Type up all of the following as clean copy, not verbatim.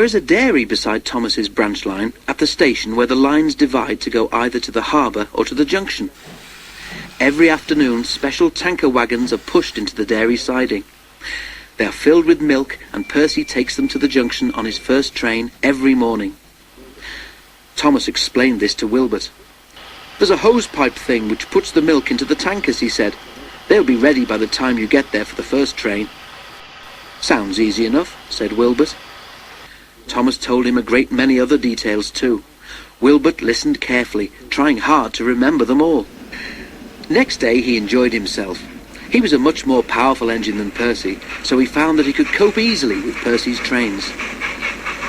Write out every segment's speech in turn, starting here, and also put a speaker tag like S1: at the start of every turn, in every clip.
S1: is a dairy beside Thomas's branch line at the station where the lines divide to go either to the harbour or to the junction. Every afternoon, special tanker wagons are pushed into the dairy siding. They are filled with milk, and Percy takes them to the junction on his first train every morning. Thomas explained this to Wilbert. "There's a hose-pipe thing which puts the milk into the tankers," he said. "They'll be ready by the time you get there for the first train." "Sounds easy enough," said Wilbert. Thomas told him a great many other details too. Wilbert listened carefully, trying hard to remember them all. Next day he enjoyed himself. He was a much more powerful engine than Percy, so he found that he could cope easily with Percy's trains.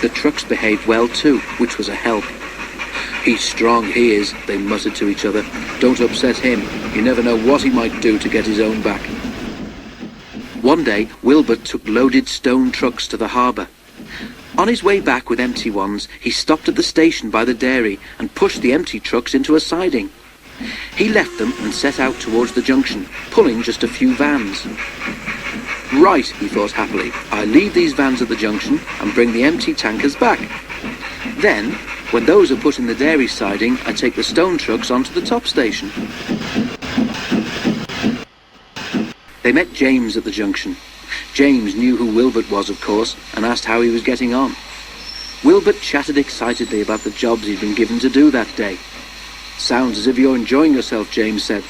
S1: The trucks behaved well too, which was a help. "He's strong, he is," they muttered to each other. "Don't upset him. You never know what he might do to get his own back." One day, Wilbert took loaded stone trucks to the harbour. On his way back with empty ones, he stopped at the station by the dairy and pushed the empty trucks into a siding. He left them and set out towards the junction, pulling just a few vans. "Right," he thought happily, "I leave these vans at the junction and bring the empty tankers back. Then, when those are put in the dairy siding, I take the stone trucks onto the top station." They met James at the junction. James knew who Wilbert was, of course, and asked how he was getting on. Wilbert chatted excitedly about the jobs he'd been given to do that day. "Sounds as if you're enjoying yourself," James said,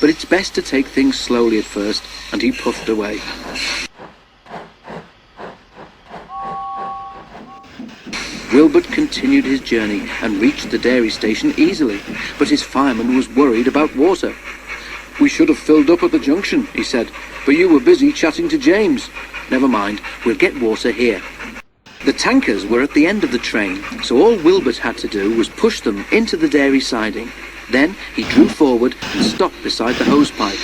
S1: "but it's best to take things slowly at first," and he puffed away. Wilbert continued his journey and reached the dairy station easily, but his fireman was worried about water. "We should have filled up at the junction," he said, "but you were busy chatting to James." "Never mind, we'll get water here." The tankers were at the end of the train, so all Wilbert had to do was push them into the dairy siding. Then he drew forward and stopped beside the hose pipe.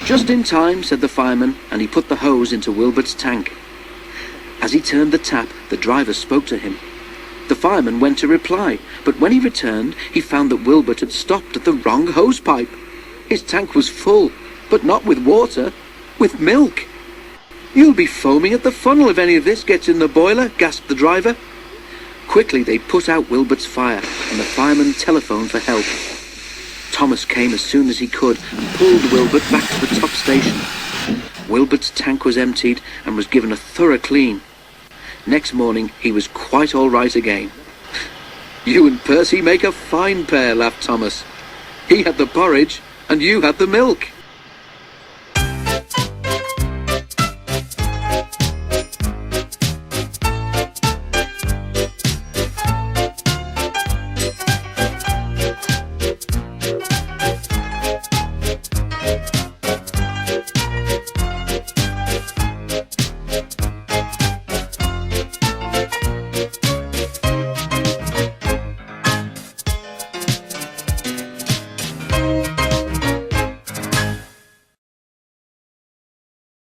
S1: "Just in time," said the fireman, and he put the hose into Wilbert's tank. As he turned the tap, the driver spoke to him. The fireman went to reply, but when he returned, he found that Wilbert had stopped at the wrong hose pipe. His tank was full, but not with water, with milk. "You'll be foaming at the funnel if any of this gets in the boiler," gasped the driver. Quickly they put out Wilbert's fire, and the fireman telephoned for help. Thomas came as soon as he could and pulled Wilbert back to the top station. Wilbert's tank was emptied and was given a thorough clean. Next morning he was quite all right again. "You and Percy make a fine pair," laughed Thomas. "He had the porridge, and you had the milk."